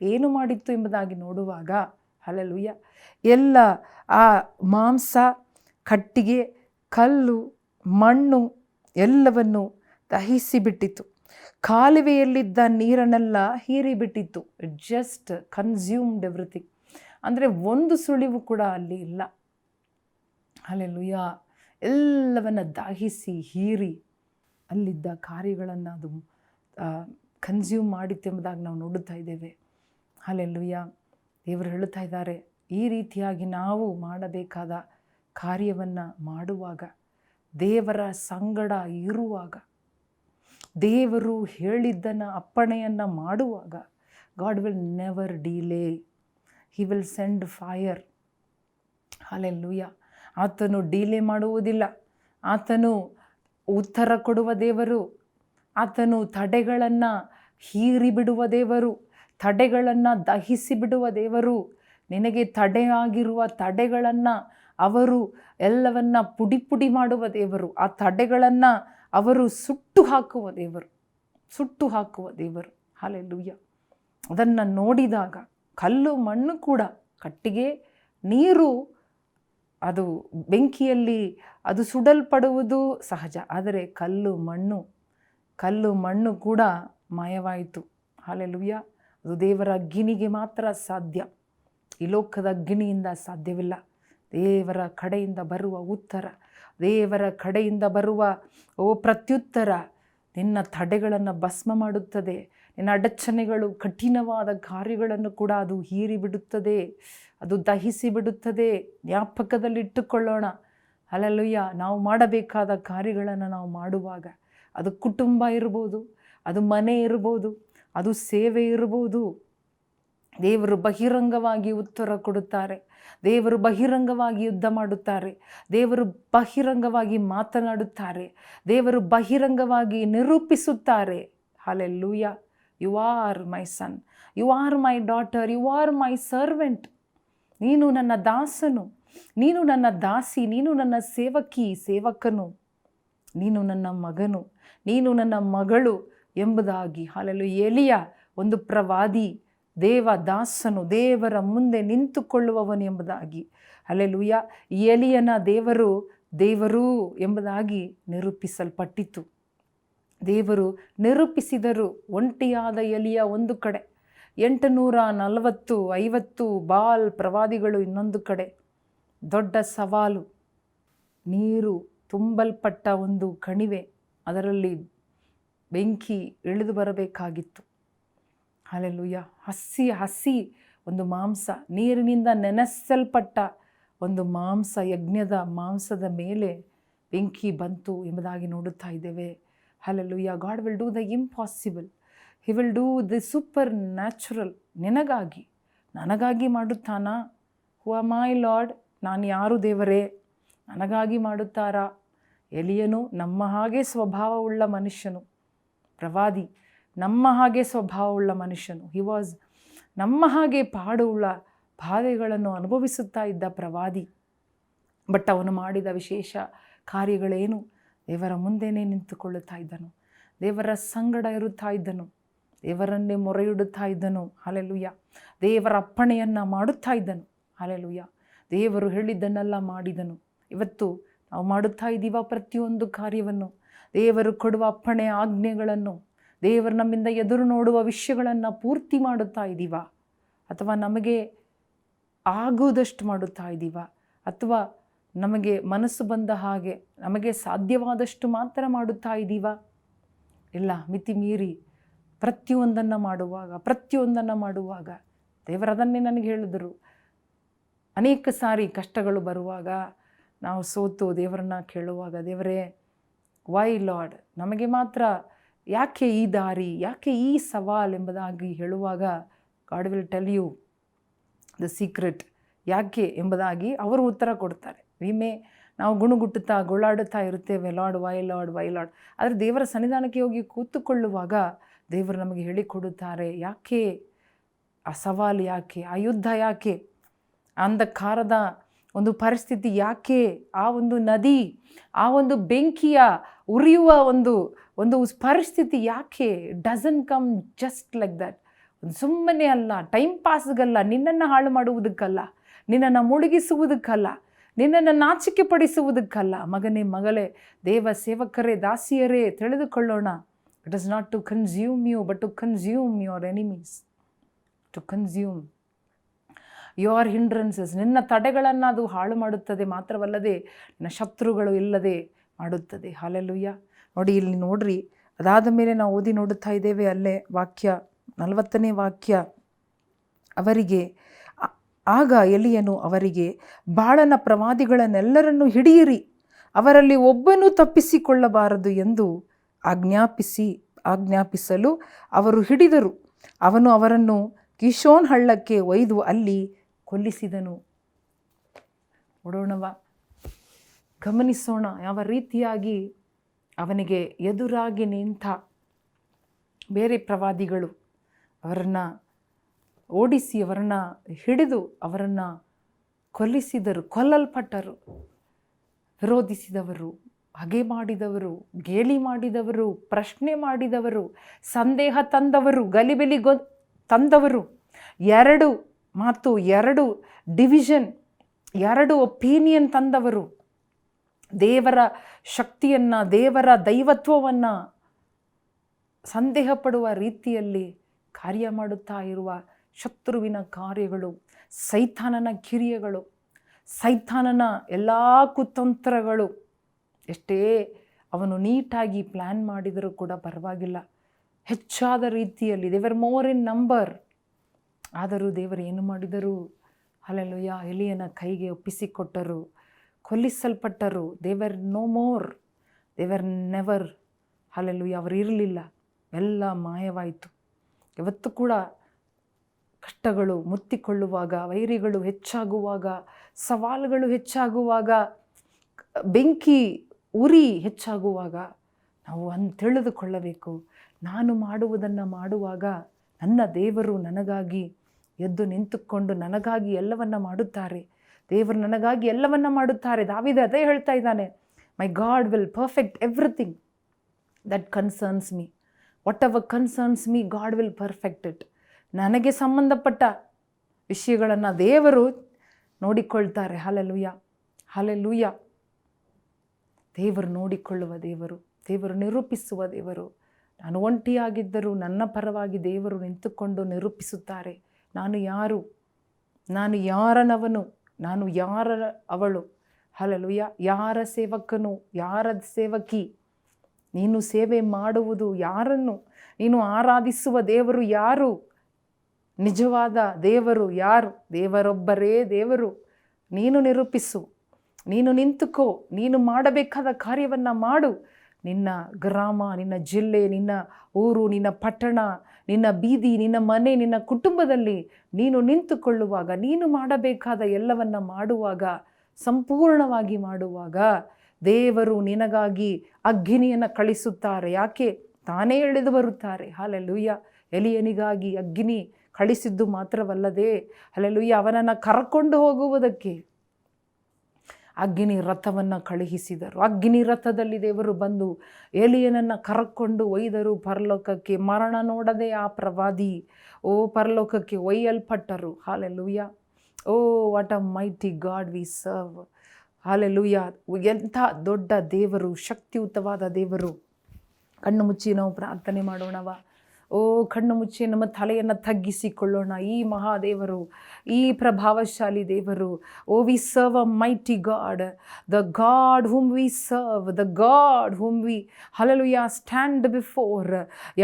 ಏನು ಮಾಡಿತ್ತು ಎಂಬುದಾಗಿ ನೋಡುವಾಗ, ಹಲ್ಲೆಲೂಯಾ, ಎಲ್ಲ ಆ ಮಾಂಸ, ಕಟ್ಟಿಗೆ, ಕಲ್ಲು, ಮಣ್ಣು ಎಲ್ಲವನ್ನು ದಹಿಸಿಬಿಟ್ಟಿತು. ಕಾಲುವೆಯಲ್ಲಿದ್ದ ನೀರನ್ನೆಲ್ಲ ಹೀರಿಬಿಟ್ಟಿತ್ತು. It just consumed everything. ಅಂದರೆ ಒಂದು ಸುಳಿವು ಕೂಡ ಅಲ್ಲಿ ಇಲ್ಲ. ಹಲ್ಲೆಲೂಯಾ. ಎಲ್ಲವನ್ನ ದಹಿಸಿ ಹೀರಿ ಅಲ್ಲಿದ್ದ ಕಾರ್ಯಗಳನ್ನು ಅದು ಕನ್ಸ್ಯೂಮ್ ಮಾಡಿತ್ತು ಎಂಬುದಾಗಿ ನಾವು ನೋಡುತ್ತಾ ಇದ್ದೇವೆ. ಹಲ್ಲೆಲೂಯಾ. ದೇವರು ಹೇಳುತ್ತಾ ಇದ್ದಾರೆ, ಈ ರೀತಿಯಾಗಿ ನಾವು ಮಾಡಬೇಕಾದ ಕಾರ್ಯವನ್ನು ಮಾಡುವಾಗ, ದೇವರ ಸಂಗಡ ಇರುವಾಗ, ದೇವರು ಹೇಳಿದ್ದನ್ನು ಅಪ್ಪಣೆಯನ್ನು ಮಾಡುವಾಗ, god will never delay. He will send fire. Hallelujah. ಆತನು ಡಿಲೇ ಮಾಡುವುದಿಲ್ಲ. ಆತನು ಉತ್ತರ ಕೊಡುವ ದೇವರು. ಆತನು ತಡೆಗಳನ್ನು ಹೀರಿಬಿಡುವ ದೇವರು, ತಡೆಗಳನ್ನು ದಹಿಸಿ ಬಿಡುವ ದೇವರು. ನಿನಗೆ ತಡೆಯಾಗಿರುವ ತಡೆಗಳನ್ನು ಅವರು ಎಲ್ಲವನ್ನ ಪುಡಿ ಪುಡಿ ಮಾಡುವ ದೇವರು. ಆ ತಡೆಗಳನ್ನು ಅವರು ಸುಟ್ಟು ಹಾಕುವ ದೇವರು, ಸುಟ್ಟು ಹಾಕುವ ದೇವರು. ಹಲ್ಲೆಲೂಯಾ. ಅದನ್ನು ನೋಡಿದಾಗ ಕಲ್ಲು ಮಣ್ಣು ಕೂಡ, ಕಟ್ಟಿಗೆ ನೀರು ಅದು ಬೆಂಕಿಯಲ್ಲಿ ಅದು ಸುಡಲ್ಪಡುವುದು ಸಹಜ, ಆದರೆ ಕಲ್ಲು ಮಣ್ಣು ಕೂಡ ಮಾಯವಾಯಿತು. ಹಲ್ಲೆಲೂಯಾ. ಅದು ದೇವರ ಅಗ್ನಿಗೆ ಮಾತ್ರ ಸಾಧ್ಯ. ಈ ಲೋಕದ ಅಗ್ನಿಯಿಂದ ಸಾಧ್ಯವಿಲ್ಲ. ದೇವರ ಕಡೆಯಿಂದ ಬರುವ ಉತ್ತರ, ದೇವರ ಕಡೆಯಿಂದ ಬರುವ ಪ್ರತ್ಯುತ್ತರ ನಿನ್ನ ತಡೆಗಳನ್ನು ಭಸ್ಮ ಮಾಡುತ್ತದೆ. ನಿನ್ನ ಅಡಚಣೆಗಳು, ಕಠಿಣವಾದ ಕಾರ್ಯಗಳನ್ನು ಕೂಡ ಅದು ಹೀರಿಬಿಡುತ್ತದೆ, ಅದು ದಹಿಸಿ ಬಿಡುತ್ತದೆ. ಜ್ಞಾಪಕದಲ್ಲಿಟ್ಟುಕೊಳ್ಳೋಣ. ಹಲ್ಲೆಲೂಯಾ. ನಾವು ಮಾಡಬೇಕಾದ ಕಾರ್ಯಗಳನ್ನು ನಾವು ಮಾಡುವಾಗ, ಅದು ಕುಟುಂಬ ಇರ್ಬೋದು, ಅದು ಮನೆ ಇರ್ಬೋದು, ಅದು ಸೇವೆ ಇರ್ಬೋದು, ದೇವರು ಬಹಿರಂಗವಾಗಿ ಉತ್ತರ ಕೊಡುತ್ತಾರೆ. ದೇವರು ಬಹಿರಂಗವಾಗಿ ಯುದ್ಧ ಮಾಡುತ್ತಾರೆ. ದೇವರು ಬಹಿರಂಗವಾಗಿ ಮಾತನಾಡುತ್ತಾರೆ. ದೇವರು ಬಹಿರಂಗವಾಗಿ ನಿರೂಪಿಸುತ್ತಾರೆ. Hallelujah. You are my son, you are my daughter, you are my servant. ನೀನು ನನ್ನ ದಾಸನು, ನೀನು ನನ್ನ ದಾಸಿ, ನೀನು ನನ್ನ ಸೇವಕನು, ನೀನು ನನ್ನ ಮಗನು, ನೀನು ನನ್ನ ಮಗಳು ಎಂಬುದಾಗಿ. ಹಲ್ಲೆಲೂಯಾ. ಎಲಿಯ ಒಂದು ಪ್ರವಾದಿ, ದೇವದಾಸನು, ದೇವರ ಮುಂದೆ ನಿಂತುಕೊಳ್ಳುವವನು ಎಂಬುದಾಗಿ. ಹಲ್ಲೆಲೂಯಾ. ಎಲಿಯನ ದೇವರು ಎಂಬುದಾಗಿ ನಿರೂಪಿಸಲ್ಪಟ್ಟಿತು. ದೇವರು ನಿರೂಪಿಸಿದರು. ಒಂಟಿಯಾದ ಎಲಿಯ ಒಂದು ಕಡೆ, 840-50 ಬಾಲ್ ಪ್ರವಾದಿಗಳು ಇನ್ನೊಂದು ಕಡೆ. ದೊಡ್ಡ ಸವಾಲು, ನೀರು ತುಂಬಲ್ಪಟ್ಟ ಒಂದು ಕಣಿವೆ, ಅದರಲ್ಲಿ ಬೆಂಕಿ ಇಳಿದು ಬರಬೇಕಾಗಿತ್ತು. ಹಲ್ಲೆಲೂಯಾ. ಹಸಿ ಒಂದು ಮಾಂಸ, ನೀರಿನಿಂದ ನೆನೆಸಲ್ಪಟ್ಟ ಒಂದು ಮಾಂಸ, ಯಜ್ಞದ ಮಾಂಸದ ಮೇಲೆ ಬೆಂಕಿ ಬಂತು ಎಂಬುದಾಗಿ ನೋಡುತ್ತಾ ಇದ್ದೇವೆ. Hallelujah. God will do the impossible. He will do the supernatural. ನಿನಗಾಗಿ, ನನಗಾಗಿ ಮಾಡುತ್ತಾನಾ? Who am I Lord? ನಾನು ಯಾರು ದೇವರೇ? ನನಗಾಗಿ ಮಾಡುತ್ತಾರಾ? ಎಲಿಯನು ನಮ್ಮ ಹಾಗೆ ಸ್ವಭಾವವುಳ್ಳ ಮನುಷ್ಯನು, ಪ್ರವಾದಿ ನಮ್ಮ ಹಾಗೆ ಸ್ವಭಾವವುಳ್ಳ ಮನುಷ್ಯನು. ಹಿ ವಾಸ್ ನಮ್ಮ ಹಾಗೆ ಪಾಡುಳ್ಳ ಬಾಧೆಗಳನ್ನು ಅನುಭವಿಸುತ್ತಾ ಇದ್ದ ಪ್ರವಾದಿ. ಬಟ್ ಅವನು ಮಾಡಿದ ವಿಶೇಷ ಕಾರ್ಯಗಳೇನು? ದೇವರ ಮುಂದೆನೇ ನಿಂತುಕೊಳ್ಳುತ್ತಾ ಇದ್ದನು, ದೇವರ ಸಂಗಡ ಇರುತ್ತಾ ಇದ್ದನು, ದೇವರನ್ನೇ ಮೊರೆಯಿಡುತ್ತಾ ಇದ್ದನು. ಹಲ್ಲೆಲೂಯಾ. ದೇವರ ಅಪ್ಪಣೆಯನ್ನು ಮಾಡುತ್ತಾ ಇದ್ದನು. ಹಲ್ಲೆಲೂಯಾ. ದೇವರು ಹೇಳಿದ್ದನ್ನೆಲ್ಲ ಮಾಡಿದನು. ಇವತ್ತು ನಾವು ಮಾಡುತ್ತಾ ಇದ್ದೀವ ಪ್ರತಿಯೊಂದು ಕಾರ್ಯವನ್ನು, ದೇವರು ಕೊಡುವ ಅಪ್ಪಣೆ ಆಜ್ಞೆಗಳನ್ನು, ದೇವರು ನಮ್ಮಿಂದ ಎದುರು ನೋಡುವ ವಿಷಯಗಳನ್ನು ಪೂರ್ತಿ ಮಾಡುತ್ತಾ ಇದ್ದೀವ, ಅಥವಾ ನಮಗೆ ಆಗುವುದಷ್ಟು ಮಾಡುತ್ತಾ ಇದ್ದೀವ, ಅಥವಾ ನಮಗೆ ಮನಸ್ಸು ಬಂದ ಹಾಗೆ ನಮಗೆ ಸಾಧ್ಯವಾದಷ್ಟು ಮಾತ್ರ ಮಾಡುತ್ತಾ ಇದ್ದೀವ? ಇಲ್ಲ, ಮಿತಿ ಮೀರಿ ಪ್ರತಿಯೊಂದನ್ನು ಮಾಡುವಾಗ ದೇವರದನ್ನೇ ನನಗೆ ಹೇಳಿದರು. ಅನೇಕ ಸಾರಿ ಕಷ್ಟಗಳು ಬರುವಾಗ ನಾವು ಸೋತು ದೇವರನ್ನ ಕೇಳುವಾಗ, ದೇವರೇ ವೈ ಲಾರ್ಡ್, ನಮಗೆ ಮಾತ್ರ ಯಾಕೆ ಈ ದಾರಿ, ಯಾಕೆ ಈ ಸವಾಲ್ ಎಂಬುದಾಗಿ ಹೇಳುವಾಗ, God will tell you the secret. ಯಾಕೆ ಎಂಬುದಾಗಿ ಅವರು ಉತ್ತರ ಕೊಡ್ತಾರೆ. ನಾವು ಗುಣಗುಟ್ಟುತ್ತಾ ಗೋಳಾಡುತ್ತಾ ಇರುತ್ತೇವೆ, Lord why Lord why Lord. ಆದರೆ ದೇವರ ಸನ್ನಿಧಾನಕ್ಕೆ ಹೋಗಿ ಕೂತುಕೊಳ್ಳುವಾಗ ದೇವರು ನಮಗೆ ಹೇಳಿಕೊಡುತ್ತಾರೆ, ಯಾಕೆ ಆ ಸವಾಲು, ಯಾಕೆ ಆ ಯುದ್ಧ, ಯಾಕೆ ಅಂಧಕಾರದ ಒಂದು ಪರಿಸ್ಥಿತಿ, ಯಾಕೆ ಆ ಒಂದು ನದಿ, ಆ ಒಂದು ಬೆಂಕಿಯ ಉರಿಯುವ ಒಂದು ಪರಿಸ್ಥಿತಿ ಯಾಕೆ? Doesn't come just like that. ಸುಮ್ಮನೆ ಅಲ್ಲ, ಟೈಮ್ ಪಾಸ್ಗಲ್ಲ, ನಿನ್ನನ್ನು ಹಾಳು ಮಾಡುವುದಕ್ಕಲ್ಲ, ನಿನ್ನನ್ನು ಮುಳುಗಿಸುವುದಕ್ಕಲ್ಲ, ನಿನ್ನನ್ನು ನಾಚಿಕೆ ಪಡಿಸುವುದಕ್ಕಲ್ಲ. ಮಗನೇ, ಮಗಳೇ, ದೇವ ಸೇವಕರೇ, ದಾಸಿಯರೇ, ತಿಳಿದುಕೊಳ್ಳೋಣ. It is not to consume you, but to consume your enemies, to consume your hindrances. ನಿನ್ನ ತಡೆಗಳನ್ನು ಅದು ಹಾಳು ಮಾಡುತ್ತದೆ, ಮಾತ್ರವಲ್ಲದೆ ನಿನ್ನ ಶತ್ರುಗಳು ಇಲ್ಲದೆ ಮಾಡುತ್ತದೆ. ಹಲ್ಲೆಲೂಯಾ. ನೋಡಿ, ಇಲ್ಲಿ ನೋಡ್ರಿ, ಅದಾದ ಮೇಲೆ ನಾವು ಓದಿ ನೋಡುತ್ತಾ ಇದ್ದೇವೆ, ಅಲ್ಲೇ ವಾಕ್ಯ 40ನೇ ವಾಕ್ಯ, ಅವರಿಗೆ ಆಗ ಎಲಿಯನು ಅವರಿಗೆ, ಬಾಳನ ಪ್ರವಾದಿಗಳನ್ನೆಲ್ಲರನ್ನೂ ಹಿಡಿಯಿರಿ, ಅವರಲ್ಲಿ ಒಬ್ಬನೂ ತಪ್ಪಿಸಿಕೊಳ್ಳಬಾರದು ಎಂದು ಆಜ್ಞಾಪಿಸಲು ಅವರು ಹಿಡಿದರು. ಅವನು ಅವರನ್ನು ಕಿಶೋನ್ ಹಳ್ಳಕ್ಕೆ ಒಯ್ದು ಅಲ್ಲಿ ಕೊಲ್ಲಿಸಿದನು. ನೋಡೋಣವ, ಗಮನಿಸೋಣ ಯಾವ ರೀತಿಯಾಗಿ ಅವನಿಗೆ ಎದುರಾಗಿ ನಿಂತ ಬೇರೆ ಪ್ರವಾದಿಗಳು ಅವರನ್ನು ಓಡಿಸಿ ಅವರನ್ನು ಹಿಡಿದು ಅವರನ್ನು ಕೊಲ್ಲಿಸಿದರು, ಕೊಲ್ಲಲ್ಪಟ್ಟರು. ವಿರೋಧಿಸಿದವರು, ಹಗೆ ಮಾಡಿದವರು, ಗೇಲಿ ಮಾಡಿದವರು, ಪ್ರಶ್ನೆ ಮಾಡಿದವರು, ಸಂದೇಹ ತಂದವರು, ಗಲಿಬಿಲಿ ತಂದವರು, 2 ಮಾತು, 2 ಡಿವಿಷನ್, 2 ಒಪಿನಿಯನ್ ತಂದವರು, ದೇವರ ಶಕ್ತಿಯನ್ನು, ದೇವರ ದೈವತ್ವವನ್ನು ಸಂದೇಹ ಪಡುವ ರೀತಿಯಲ್ಲಿ ಕಾರ್ಯ ಮಾಡುತ್ತಾ ಇರುವ ಶತ್ರುವಿನ ಕಾರ್ಯಗಳು, ಸೈತಾನನ ಕಿರಿಯಗಳು, ಸೈತಾನನ ಎಲ್ಲ ಕುತಂತ್ರಗಳು, ಎಷ್ಟೇ ಅವನು ನೀಟಾಗಿ ಪ್ಲ್ಯಾನ್ ಮಾಡಿದರೂ ಕೂಡ ಪರವಾಗಿಲ್ಲ, ಹೆಚ್ಚಾದ ರೀತಿಯಲ್ಲಿ ದೇವರ್ ಮೋರ್ ಇನ್ ನಂಬರ್. ಆದರೂ ದೇವರು ಏನು ಮಾಡಿದರು? ಹಲ್ಲೆಲೂಯಾ, ಎಲಿಯನ ಕೈಗೆ ಒಪ್ಪಿಸಿಕೊಟ್ಟರು, ಕೊಲ್ಲಿಸಲ್ಪಟ್ಟರು. ದೇವರ್ ನೋ ಮೋರ್, ದೇವರ್ ನೆವರ್. ಹಲ್ಲೆಲೂಯಾ, ಅವರು ಇರಲಿಲ್ಲ, ಎಲ್ಲ ಮಾಯವಾಯಿತು. ಇವತ್ತು ಕೂಡ ಕಷ್ಟಗಳು ಮುತ್ತಿಕೊಳ್ಳುವಾಗ, ವೈರಿಗಳು ಹೆಚ್ಚಾಗುವಾಗ, ಸವಾಲುಗಳು ಹೆಚ್ಚಾಗುವಾಗ, ಬೆಂಕಿ ಉರಿ ಹೆಚ್ಚಾಗುವಾಗ ನಾವು ತಿಳಿದುಕೊಳ್ಳಬೇಕು, ನಾನು ಮಾಡುವುದನ್ನು ಮಾಡುವಾಗ ನನ್ನ ದೇವರು ನನಗಾಗಿ ಎದ್ದು ನಿಂತುಕೊಂಡು ನನಗಾಗಿ ಎಲ್ಲವನ್ನ ಮಾಡುತ್ತಾರೆ. ದೇವರು ನನಗಾಗಿ ಎಲ್ಲವನ್ನ ಮಾಡುತ್ತಾರೆ. ದಾವೀದ ಅದೇ ಹೇಳ್ತಾ ಇದ್ದಾನೆ, my God will perfect everything that concerns me. Whatever concerns me, God will perfect it. ನನಗೆ ಸಂಬಂಧಪಟ್ಟ ವಿಷಯಗಳನ್ನು ದೇವರು ನೋಡಿಕೊಳ್ತಾರೆ. Hallelujah, hallelujah. ದೇವರು ನೋಡಿಕೊಳ್ಳುವ ದೇವರು, ದೇವರು ನಿರೂಪಿಸುವ ದೇವರು. ನಾನು ಒಂಟಿಯಾಗಿದ್ದರೂ ನನ್ನ ಪರವಾಗಿ ದೇವರು ನಿಂತುಕೊಂಡು ನಿರೂಪಿಸುತ್ತಾರೆ. ನಾನು ಯಾರು, ನಾನು ಯಾರನವನು, ನಾನು ಯಾರ ಅವಳು. ಹಲ್ಲೆಲೂಯಾ, ಯಾರ ಸೇವಕನು, ಯಾರ ಸೇವಕಿ, ನೀನು ಸೇವೆ ಮಾಡುವುದು ಯಾರನ್ನು, ನೀನು ಆರಾಧಿಸುವ ದೇವರು ಯಾರು, ನಿಜವಾದ ದೇವರು ಯಾರು? ದೇವರೊಬ್ಬರೇ ದೇವರು. ನೀನು ನಿರೂಪಿಸು, ನೀನು ನಿಂತುಕೋ, ನೀನು ಮಾಡಬೇಕಾದ ಕಾರ್ಯವನ್ನು ಮಾಡು. ನಿನ್ನ ಗ್ರಾಮ, ನಿನ್ನ ಜಿಲ್ಲೆ, ನಿನ್ನ ಊರು, ನಿನ್ನ ಪಟ್ಟಣ, ನಿನ್ನ ಬೀದಿ, ನಿನ್ನ ಮನೆ, ನಿನ್ನ ಕುಟುಂಬದಲ್ಲಿ ನೀನು ನಿಂತುಕೊಳ್ಳುವಾಗ, ನೀನು ಮಾಡಬೇಕಾದ ಎಲ್ಲವನ್ನ ಮಾಡುವಾಗ, ಸಂಪೂರ್ಣವಾಗಿ ಮಾಡುವಾಗ ದೇವರು ನಿನಗಾಗಿ ಅಗ್ನಿಯನ್ನು ಕಳಿಸುತ್ತಾರೆ. ಯಾಕೆ? ತಾನೇ ಇಳಿದು ಬರುತ್ತಾರೆ. ಹಲ್ಲೆಲೂಯಾ. ಎಲಿಯನಿಗಾಗಿ ಅಗ್ನಿ ಕಳಿಸಿದ್ದು ಮಾತ್ರವಲ್ಲದೆ, ಹಲ್ಲೆಲೂಯಾ, ಅವನನ್ನು ಕರ್ಕೊಂಡು ಹೋಗುವುದಕ್ಕೆ ಅಗ್ನಿ ರಥವನ್ನು ಕಳುಹಿಸಿದರು. ಅಗ್ನಿ ರಥದಲ್ಲಿ ದೇವರು ಬಂದು ಎಲಿಯನನ್ನು ಕರ್ಕೊಂಡು ಒಯ್ದರು ಪರಲೋಕಕ್ಕೆ. ಮರಣ ನೋಡದೆ ಆ ಪ್ರವಾದಿ ಪರಲೋಕಕ್ಕೆ ಒಯ್ಯಲ್ಪಟ್ಟರು. Hallelujah. Oh what a mighty God we serve. Hallelujah, ಎಂಥ ದೊಡ್ಡ ದೇವರು, ಶಕ್ತಿಯುತವಾದ ದೇವರು. ಕಣ್ಣು ಮುಚ್ಚಿ ನಾವು ಪ್ರಾರ್ಥನೆ ಮಾಡೋಣವ. ಕಣ್ಣು ಮುಚ್ಚಿ ನಮ್ಮ ತಲೆಯನ್ನು ತಗ್ಗಿಸಿಕೊಳ್ಳೋಣ. ಈ ಮಹಾದೇವರು, ಈ ಪ್ರಭಾವಶಾಲಿ ದೇವರು. V serve a mighty god, the god whom V serve, the god whom V hallelujah stand before.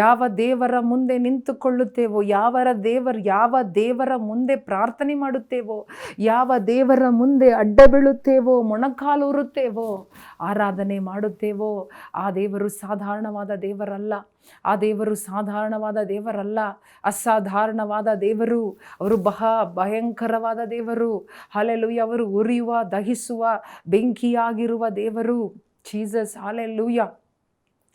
ಯಾವ ದೇವರ ಮುಂದೆ ನಿಂತುಕೊಳ್ಳುತ್ತೇವೋ, ಯಾವ ದೇವರ ಮುಂದೆ ಪ್ರಾರ್ಥನೆ ಮಾಡುತ್ತೇವೋ, ಯಾವ ದೇವರ ಮುಂದೆ ಅಡ್ಡ ಬೀಳುತ್ತೇವೋ, ಮೊಣಕಾಲೂರುತ್ತೇವೋ, ಆರಾಧನೆ ಮಾಡುತ್ತೇವೋ, ಆ ದೇವರು ಸಾಧಾರಣವಾದ ದೇವರಲ್ಲ. ಆ ದೇವರು ಸಾಧಾರಣವಾದ ದೇವರಲ್ಲ, ಅಸಾಧಾರಣವಾದ ದೇವರು. ಅವರು ಭಯಂಕರವಾದ ದೇವರು. ಹಲ್ಲೆಲೂಯಾ, ಅವರು ಉರಿಯುವ, ದಹಿಸುವ, ಬೆಂಕಿಯಾಗಿರುವ ದೇವರು. ಜೀಸಸ್. ಹಲ್ಲೆಲೂಯಾ.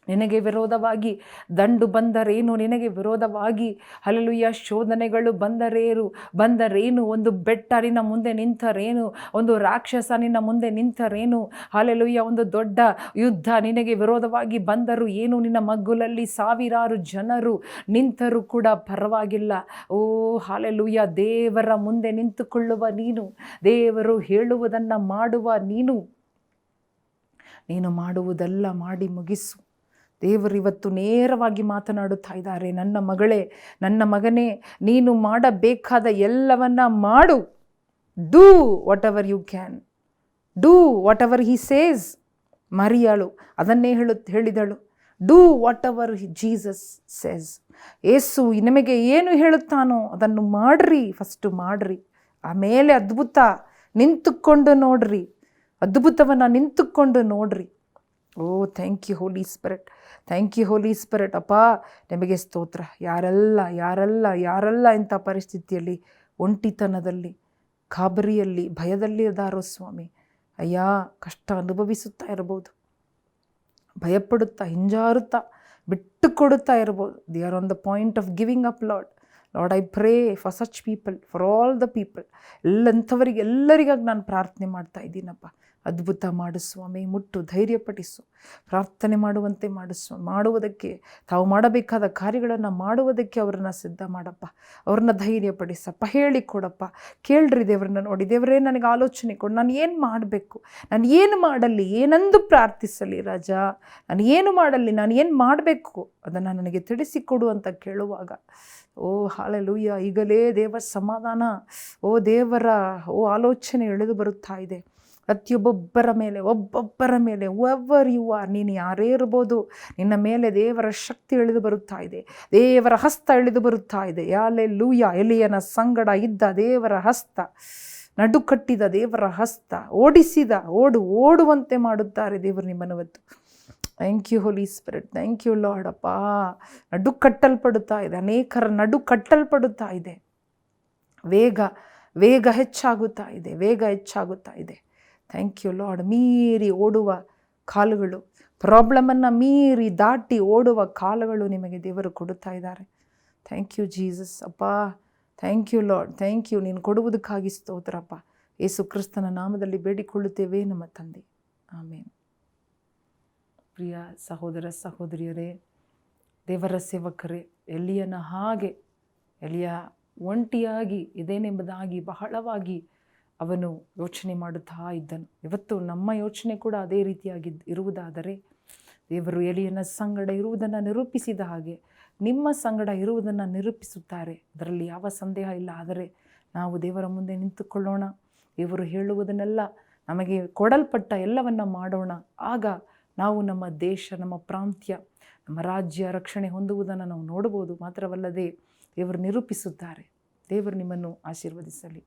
ನಿನಗೆ ವಿರೋಧವಾಗಿ ದಂಡು ಬಂದರೇನು, ನಿನಗೆ ವಿರೋಧವಾಗಿ ಹಲ್ಲೆಲೂಯಾ ಶೋಧನೆಗಳು ಬಂದರೇನು, ಒಂದು ಬೆಟ್ಟ ನಿನ್ನ ಮುಂದೆ ನಿಂತರೇನು, ಒಂದು ರಾಕ್ಷಸ ನಿನ್ನ ಮುಂದೆ ನಿಂತರೇನು, ಹಲ್ಲೆಲೂಯಾ, ಒಂದು ದೊಡ್ಡ ಯುದ್ಧ ನಿನಗೆ ವಿರೋಧವಾಗಿ ಬಂದರು ಏನು, ನಿನ್ನ ಮಗ್ಗುಲಲ್ಲಿ 1000 ಜನರು ನಿಂತರೂ ಕೂಡ ಪರವಾಗಿಲ್ಲ. ಹಲ್ಲೆಲೂಯಾ, ದೇವರ ಮುಂದೆ ನಿಂತುಕೊಳ್ಳುವ ನೀನು, ದೇವರು ಹೇಳುವುದನ್ನು ಮಾಡುವ ನೀನು ಮಾಡುವುದೆಲ್ಲ ಮಾಡಿ ಮುಗಿಸು. ದೇವರು ಇವತ್ತು ನೇರವಾಗಿ ಮಾತನಾಡುತ್ತಾ ಇದ್ದಾರೆ. ನನ್ನ ಮಗಳೇ, ನನ್ನ ಮಗನೇ, ನೀನು ಮಾಡಬೇಕಾದ ಎಲ್ಲವನ್ನ ಮಾಡು. Do whatever you can, do whatever he says. ಮರಿಯಾಳು ಅದನ್ನೇ ಹೇಳಿದಳು, do whatever Jesus says. ಯೇಸು ನಿಮಗೆ ಏನು ಹೇಳುತ್ತಾನೋ ಅದನ್ನು ಮಾಡ್ರಿ, ಫಸ್ಟು ಮಾಡ್ರಿ. ಆಮೇಲೆ ಅದ್ಭುತ ನಿಂತುಕೊಂಡು ನೋಡ್ರಿ, ಅದ್ಭುತವನ್ನು ನಿಂತುಕೊಂಡು ನೋಡ್ರಿ. Oh thank you Holy Spirit, thank you Holy Spirit. ಅಪ್ಪ ನಿಮಗೆ ಸ್ತೋತ್ರ. ಯಾರೆಲ್ಲ ಇಂಥ ಪರಿಸ್ಥಿತಿಯಲ್ಲಿ, ಒಂಟಿತನದಲ್ಲಿ, ಗಾಬರಿಯಲ್ಲಿ, ಭಯದಲ್ಲಿ ಇದ್ದಾರೋ ಸ್ವಾಮಿ, ಅಯ್ಯ ಕಷ್ಟ ಅನುಭವಿಸುತ್ತಾ ಇರ್ಬೋದು, ಭಯಪಡುತ್ತಾ, ಹಿಂಜಾರುತ್ತಾ, ಬಿಟ್ಟು ಕೊಡುತ್ತಾ ಇರ್ಬೋದು. They are on the point of giving up. Lord I pray for such people, for all the people. ಎಲ್ಲರಿಗಾಗಿ ನಾನು ಪ್ರಾರ್ಥನೆ ಮಾಡ್ತಾ ಇದ್ದೀನಪ್ಪ. ಅದ್ಭುತ ಮಾಡು ಸ್ವಾಮಿ, ಮುಟ್ಟು ಧೈರ್ಯಪಡಿಸು, ಪ್ರಾರ್ಥನೆ ಮಾಡುವಂತೆ ಮಾಡು ಸ್ವಾಮಿ. ಮಾಡುವುದಕ್ಕೆ, ತಾವು ಮಾಡಬೇಕಾದ ಕಾರ್ಯಗಳನ್ನು ಮಾಡುವುದಕ್ಕೆ ಅವರನ್ನು ಸಿದ್ಧ ಮಾಡಪ್ಪ, ಅವ್ರನ್ನ ಧೈರ್ಯಪಡಿಸಪ್ಪ, ಹೇಳಿಕೊಡಪ್ಪ. ಕೇಳ್ರಿ ದೇವ್ರನ್ನ ನೋಡಿ, ದೇವರೇ ನನಗೆ ಆಲೋಚನೆ ಕೊಡು, ನಾನು ಏನು ಮಾಡಬೇಕು, ನಾನು ಏನು ಮಾಡಲಿ, ಏನಂದು ಪ್ರಾರ್ಥಿಸಲಿ ರಾಜ, ನಾನು ಏನು ಮಾಡಲಿ, ನಾನು ಏನು ಮಾಡಬೇಕು ಅದನ್ನು ನನಗೆ ತಿಳಿಸಿಕೊಡು ಅಂತ ಕೇಳುವಾಗ, ಓ ಹಾಲೆಲೂಯ, ಈಗಲೇ ದೇವರ ಸಮಾಧಾನ, ದೇವರ ಆಲೋಚನೆ ಎಳೆದು ಬರುತ್ತಾ ಇದೆ ಪ್ರತಿಯೊಬ್ಬೊಬ್ಬರ ಮೇಲೆ, ಒಬ್ಬೊಬ್ಬರ ಮೇಲೆ. ಎವರ್ ಯು ಆರ್, ನೀನು ಯಾರೇ ಇರ್ಬೋದು, ನಿನ್ನ ಮೇಲೆ ದೇವರ ಶಕ್ತಿ ಇಳಿದು ಬರುತ್ತಾ ಇದೆ, ದೇವರ ಹಸ್ತ ಇಳಿದು ಬರುತ್ತಾ ಇದೆ. ಹಾಲೆಲೂಯ. ಎಲಿಯನ ಸಂಗಡ ಇದ್ದ ದೇವರ ಹಸ್ತ, ನಡುಕಟ್ಟಿದ ದೇವರ ಹಸ್ತ, ಓಡುವಂತೆ ಮಾಡುತ್ತಾರೆ ದೇವರು ನಿಮ್ಮನ್ನವತ್ತು. Thank you Holy Spirit, thank you Lord. ಅಪ್ಪ ನಡು ಕಟ್ಟಲ್ಪಡುತ್ತಾ ಇದೆ, ಅನೇಕರ ನಡು ಕಟ್ಟಲ್ಪಡುತ್ತಾ ಇದೆ. ವೇಗ ಹೆಚ್ಚಾಗುತ್ತಾ ಇದೆ. Thank you Lord. ಮೀರಿ ಓಡುವ ಕಾಲುಗಳು, ಪ್ರಾಬ್ಲಮನ್ನು ಮೀರಿ ದಾಟಿ ಓಡುವ ಕಾಲುಗಳು ನಿಮಗೆ ದೇವರು ಕೊಡುತ್ತಾ ಇದ್ದಾರೆ. Thank you Jesus. ಅಪ್ಪ thank you Lord, thank you. ನೀನು ಕೊಡುವುದಕ್ಕಾಗಿ ಸ್ತೋತ್ರಪ್ಪ. ಯೇಸು ಕ್ರಿಸ್ತನ ನಾಮದಲ್ಲಿ ಬೇಡಿಕೊಳ್ಳುತ್ತೇವೆ ನಮ್ಮ ತಂದೆ, ಆಮೇನ್. ಪ್ರಿಯ ಸಹೋದರ ಸಹೋದರಿಯರೇ, ದೇವರ ಸೇವಕರೇ, ಎಲಿಯನ ಹಾಗೆ ಎಲಿಯ ಒಂಟಿಯಾಗಿ ಇದೇನೆಂಬುದಾಗಿ ಬಹಳವಾಗಿ ಅವನು ಯೋಚನೆ ಮಾಡುತ್ತಾ ಇದ್ದನು. ಇವತ್ತು ನಮ್ಮ ಯೋಚನೆ ಕೂಡ ಅದೇ ರೀತಿಯಾಗಿ ಇರುವುದಾದರೆ, ದೇವರು ಎಲಿಯನ ಸಂಗಡ ಇರುವುದನ್ನು ನಿರೂಪಿಸಿದ ಹಾಗೆ ನಿಮ್ಮ ಸಂಗಡ ಇರುವುದನ್ನು ನಿರೂಪಿಸುತ್ತಾರೆ, ಅದರಲ್ಲಿ ಯಾವ ಸಂದೇಹ ಇಲ್ಲ. ಆದರೆ ನಾವು ದೇವರ ಮುಂದೆ ನಿಂತುಕೊಳ್ಳೋಣ, ದೇವರು ಹೇಳುವುದನ್ನೆಲ್ಲ ನಮಗೆ ಕೊಡಲ್ಪಟ್ಟ ಎಲ್ಲವನ್ನ ಮಾಡೋಣ. ಆಗ ನಾವು ನಮ್ಮ ದೇಶ, ನಮ್ಮ ಪ್ರಾಂತ್ಯ, ನಮ್ಮ ರಾಜ್ಯ ರಕ್ಷಣೆ ಹೊಂದುವುದನ್ನು ನಾವು ನೋಡಬಹುದು. ಮಾತ್ರವಲ್ಲದೆ ದೇವರು ನಿರೂಪಿಸುತ್ತಾರೆ. ದೇವರು ನಿಮ್ಮನ್ನು ಆಶೀರ್ವದಿಸಲಿ.